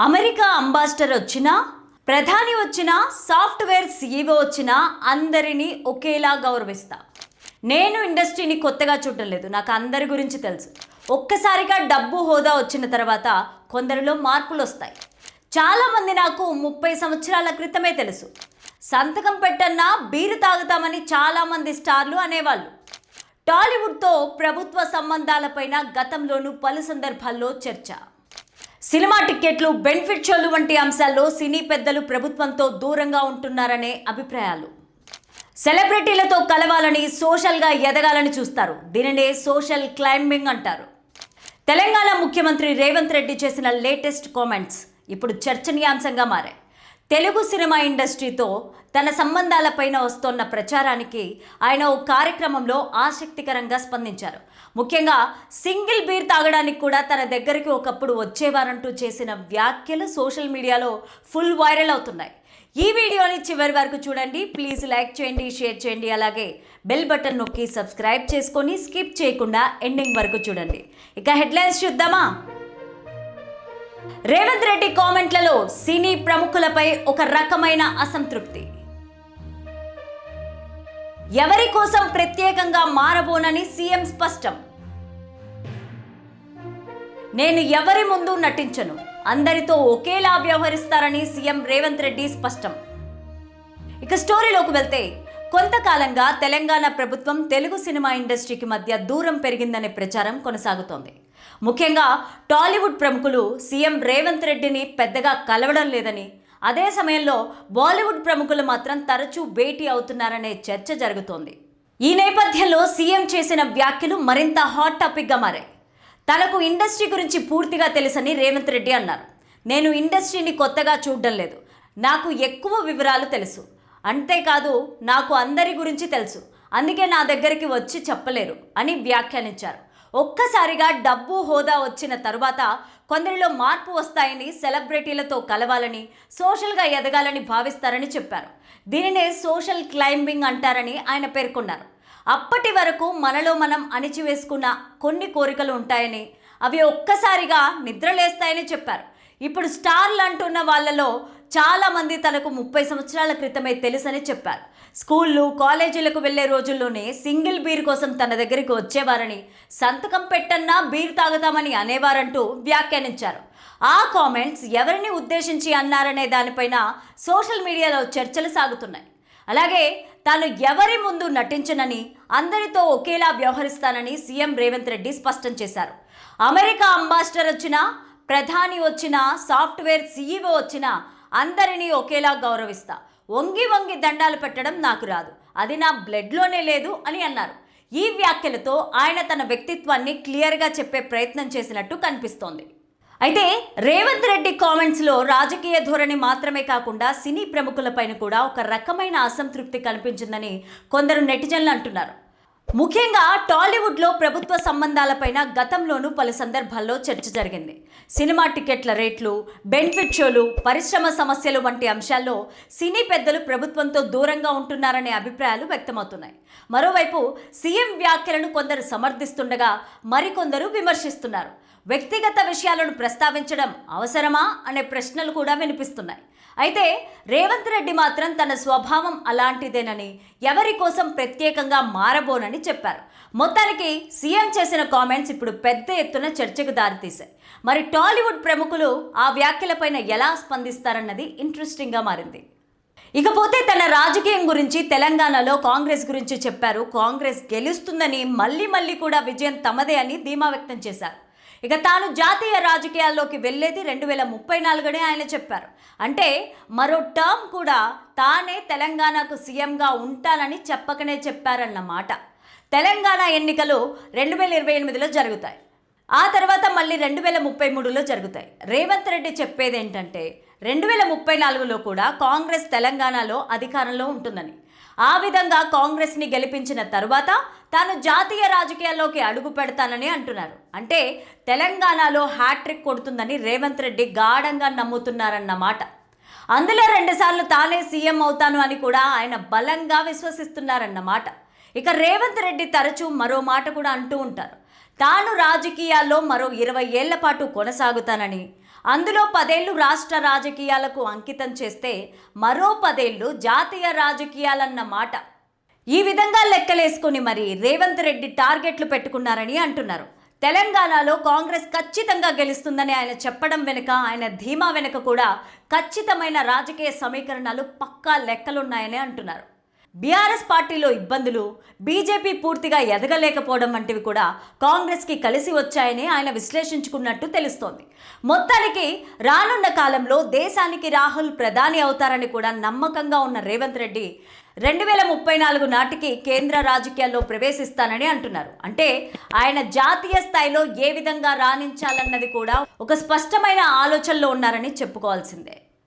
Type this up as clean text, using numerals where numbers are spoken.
America ambassador వచ్చినా, ప్రధాని వచ్చినా, సాఫ్ట్వేర్ సీఈఓ వచ్చినా అందరినీ ఒకేలా గౌరవిస్తా. నేను ఇండస్ట్రీని కొత్తగా చూడటం లేదు, నాకు అందరి గురించి తెలుసు. ఒక్కసారిగా డబ్బు హోదా వచ్చిన తర్వాత కొందరిలో మార్పులు వస్తాయి. చాలామంది నాకు 30 సంవత్సరాల క్రితమే తెలుసు. సంతకం పెట్టన్నా బీరు తాగుతామని చాలామంది స్టార్లు అనేవాళ్ళు. టాలీవుడ్తో ప్రభుత్వ సంబంధాలపైన గతంలోనూ పలు సందర్భాల్లో చర్చ. సినిమా టిక్కెట్లు, బెనిఫిట్ షోలు వంటి అంశాల్లో సినీ పెద్దలు ప్రభుత్వంతో దూరంగా ఉంటున్నారనే అభిప్రాయాలు. సెలబ్రిటీలతో కలవాలని, సోషల్గా ఎదగాలని చూస్తారు. దీనినే సోషల్ క్లైంబింగ్ అంటారు. తెలంగాణ ముఖ్యమంత్రి రేవంత్ రెడ్డి చేసిన లేటెస్ట్ కామెంట్స్ ఇప్పుడు చర్చనీయాంశంగా మారాయి. తెలుగు సినిమా ఇండస్ట్రీతో తన సంబంధాలపైన వస్తోన్న ప్రచారానికి ఆయన ఓ కార్యక్రమంలో ఆసక్తికరంగా స్పందించారు. ముఖ్యంగా సింగిల్ బీర్ తాగడానికి కూడా తన దగ్గరికి ఒకప్పుడు వచ్చేవారంటూ చేసిన వ్యాఖ్యలు సోషల్ మీడియాలో ఫుల్ వైరల్ అవుతున్నాయి. ఈ వీడియోని చివరి వరకు చూడండి. ప్లీజ్ లైక్ చేయండి, షేర్ చేయండి, అలాగే బెల్ బటన్ నొక్కి సబ్స్క్రైబ్ చేసుకొని స్కిప్ చేయకుండా ఎండింగ్ వరకు చూడండి. ఇక హెడ్లైన్స్ చూద్దామా? రేవంత్ రెడ్డి కామెంట్లలో సినీ ప్రముఖులపై ఒక రకమైన అసంతృప్తి. ఎవరి కోసం ప్రత్యేకంగా మారబోనని సీఎం స్పష్టం. నేను ఎవరి ముందు నటించను, అందరితో ఒకేలా వ్యవహరిస్తారని సీఎం రేవంత్ రెడ్డి స్పష్టం. ఇక స్టోరీలోకి వెళ్తే, కొంతకాలంగా తెలంగాణ ప్రభుత్వం తెలుగు సినిమా ఇండస్ట్రీకి మధ్య దూరం పెరిగిందనే ప్రచారం కొనసాగుతోంది. ముఖ్యంగా టాలీవుడ్ ప్రముఖులు సీఎం రేవంత్ రెడ్డిని పెద్దగా కలవడం లేదని, అదే సమయంలో బాలీవుడ్ ప్రముఖులు మాత్రం తరచూ భేటీ అవుతున్నారనే చర్చ జరుగుతోంది. ఈ నేపథ్యంలో సీఎం చేసిన వ్యాఖ్యలు మరింత హాట్ టాపిక్గా మారాయి. తనకు ఇండస్ట్రీ గురించి పూర్తిగా తెలుసని రేవంత్ రెడ్డి అన్నారు. నేను ఇండస్ట్రీని కొత్తగా చూడడం లేదు, నాకు ఎక్కువ వివరాలు తెలుసు. అంతేకాదు, నాకు అందరి గురించి తెలుసు, అందుకే నా దగ్గరికి వచ్చి చెప్పలేరు అని వ్యాఖ్యానించారు. ఒక్కసారిగా డబ్బు హోదా వచ్చిన తరువాత కొందరిలో మార్పు వస్తాయని, సెలబ్రిటీలతో కలవాలని, సోషల్గా ఎదగాలని భావిస్తారని చెప్పారు. దీనినే సోషల్ క్లైంబింగ్ అంటారని ఆయన పేర్కొన్నారు. అప్పటి వరకు మనలో మనం అణిచివేసుకున్న కొన్ని కోరికలు ఉంటాయని, అవి ఒక్కసారిగా నిద్రలేస్తాయని చెప్పారు. ఇప్పుడు స్టార్లు అంటున్న వాళ్ళలో చాలామంది తనకు 30 సంవత్సరాల క్రితమే తెలుసని చెప్పారు. స్కూళ్ళు, కాలేజీలకు వెళ్లే రోజుల్లోనే సింగిల్ బీర్ కోసం తన దగ్గరికి వచ్చేవారని, సంతకం పెట్టన్నా బీర్ తాగుతామని అనేవారంటూ వ్యాఖ్యానించారు. ఆ కామెంట్స్ ఎవరిని ఉద్దేశించి అన్నారనే దానిపైన సోషల్ మీడియాలో చర్చలు సాగుతున్నాయి. అలాగే తాను ఎవరి ముందు నటించనని, అందరితో ఒకేలా వ్యవహరిస్తానని సీఎం రేవంత్ రెడ్డి స్పష్టం చేశారు. అమెరికా అంబాసిడర్ వచ్చినా, ప్రధాని వచ్చినా, సాఫ్ట్వేర్ సీఈఓ వచ్చినా అందరినీ ఒకేలా గౌరవిస్తా. వంగి వంగి దండాలు పెట్టడం నాకు రాదు, అది నా బ్లడ్లోనే లేదు అని అన్నారు. ఈ వ్యాఖ్యలతో ఆయన తన వ్యక్తిత్వాన్ని క్లియర్గా చెప్పే ప్రయత్నం చేసినట్టు కనిపిస్తోంది. అయితే రేవంత్ రెడ్డి కామెంట్స్లో రాజకీయ ధోరణి మాత్రమే కాకుండా సినీ ప్రముఖులపైన కూడా ఒక రకమైన అసంతృప్తి కనిపించిందని కొందరు నెటిజన్లు అంటున్నారు. ముఖ్యంగా టాలీవుడ్లో ప్రభుత్వ సంబంధాలపైన గతంలోనూ పలు సందర్భాల్లో చర్చ జరిగింది. సినిమా టికెట్ల రేట్లు, బెనిఫిట్ షోలు, పరిశ్రమ సమస్యలు వంటి అంశాల్లో సినీ పెద్దలు ప్రభుత్వంతో దూరంగా ఉంటున్నారనే అభిప్రాయాలు వ్యక్తమవుతున్నాయి. మరోవైపు సీఎం వ్యాఖ్యలను కొందరు సమర్థిస్తుండగా మరికొందరు విమర్శిస్తున్నారు. వ్యక్తిగత విషయాలను ప్రస్తావించడం అవసరమా అనే ప్రశ్నలు కూడా వినిపిస్తున్నాయి. అయితే రేవంత్ రెడ్డి మాత్రం తన స్వభావం అలాంటిదేనని, ఎవరి కోసం ప్రత్యేకంగా మారబోనని చెప్పారు. మొత్తానికి సీఎం చేసిన కామెంట్స్ ఇప్పుడు పెద్ద ఎత్తున చర్చకు దారితీశాయి. మరి టాలీవుడ్ ప్రముఖులు ఆ వ్యాఖ్యలపైన ఎలా స్పందిస్తారన్నది ఇంట్రెస్టింగ్గా మారింది. ఇకపోతే తన రాజకీయం గురించి, తెలంగాణలో కాంగ్రెస్ గురించి చెప్పారు. కాంగ్రెస్ గెలుస్తుందని, మళ్ళీ కూడా విజయం తమదే అని ధీమా వ్యక్తం చేశారు. ఇక తాను జాతీయ రాజకీయాల్లోకి వెళ్ళేది 2034 ఆయన చెప్పారు. అంటే మరో టర్మ్ కూడా తానే తెలంగాణకు సీఎంగా ఉంటానని చెప్పకనే చెప్పారన్నమాట. తెలంగాణ ఎన్నికలు 2028లో జరుగుతాయి, ఆ తర్వాత మళ్ళీ 2033లో జరుగుతాయి. రేవంత్ రెడ్డి చెప్పేది ఏంటంటే 2034లో కూడా కాంగ్రెస్ తెలంగాణలో అధికారంలో ఉంటుందని, ఆ విధంగా కాంగ్రెస్ని గెలిపించిన తరువాత తాను జాతీయ రాజకీయాల్లోకి అడుగు పెడతానని అంటున్నారు. అంటే తెలంగాణలో హ్యాట్రిక్ కొడుతుందని రేవంత్ రెడ్డి గాఢంగా నమ్ముతున్నారన్నమాట. అందులో 2 సార్లు తానే సీఎం అవుతాను అని కూడా ఆయన బలంగా విశ్వసిస్తున్నారన్నమాట. ఇక రేవంత్ రెడ్డి తరచూ మరో మాట కూడా అంటూ ఉంటారు. తాను రాజకీయాల్లో మరో 20 ఏళ్ల పాటు కొనసాగుతానని, అందులో 10 ఏళ్లు రాష్ట్ర రాజకీయాలకు అంకితం చేస్తే మరో 10 ఏళ్లు జాతీయ రాజకీయాలన్న మాట. ఈ విధంగా లెక్కలేసుకుని మరి రేవంత్ రెడ్డి టార్గెట్లు పెట్టుకున్నారని అంటున్నారు. తెలంగాణలో కాంగ్రెస్ ఖచ్చితంగా గెలుస్తుందని ఆయన చెప్పడం వెనుక, ఆయన ధీమా వెనుక కూడా ఖచ్చితమైన రాజకీయ సమీకరణాలు, పక్కా లెక్కలున్నాయని అంటున్నారు. బీఆర్ఎస్ పార్టీలో ఇబ్బందులు, బీజేపీ పూర్తిగా ఎదగలేకపోవడం వంటివి కూడా కాంగ్రెస్కి కలిసి వచ్చాయని ఆయన విశ్లేషించుకున్నట్టు తెలుస్తోంది. మొత్తానికి రానున్న కాలంలో దేశానికి రాహుల్ ప్రధాని అవుతారని కూడా నమ్మకంగా ఉన్న రేవంత్ రెడ్డి 2034 నాటికి కేంద్ర రాజకీయాల్లో ప్రవేశిస్తానని అంటున్నారు. అంటే ఆయన జాతీయ స్థాయిలో ఏ విధంగా రాణించాలన్నది కూడా ఒక స్పష్టమైన ఆలోచనలో ఉన్నారని చెప్పుకోవాల్సిందే.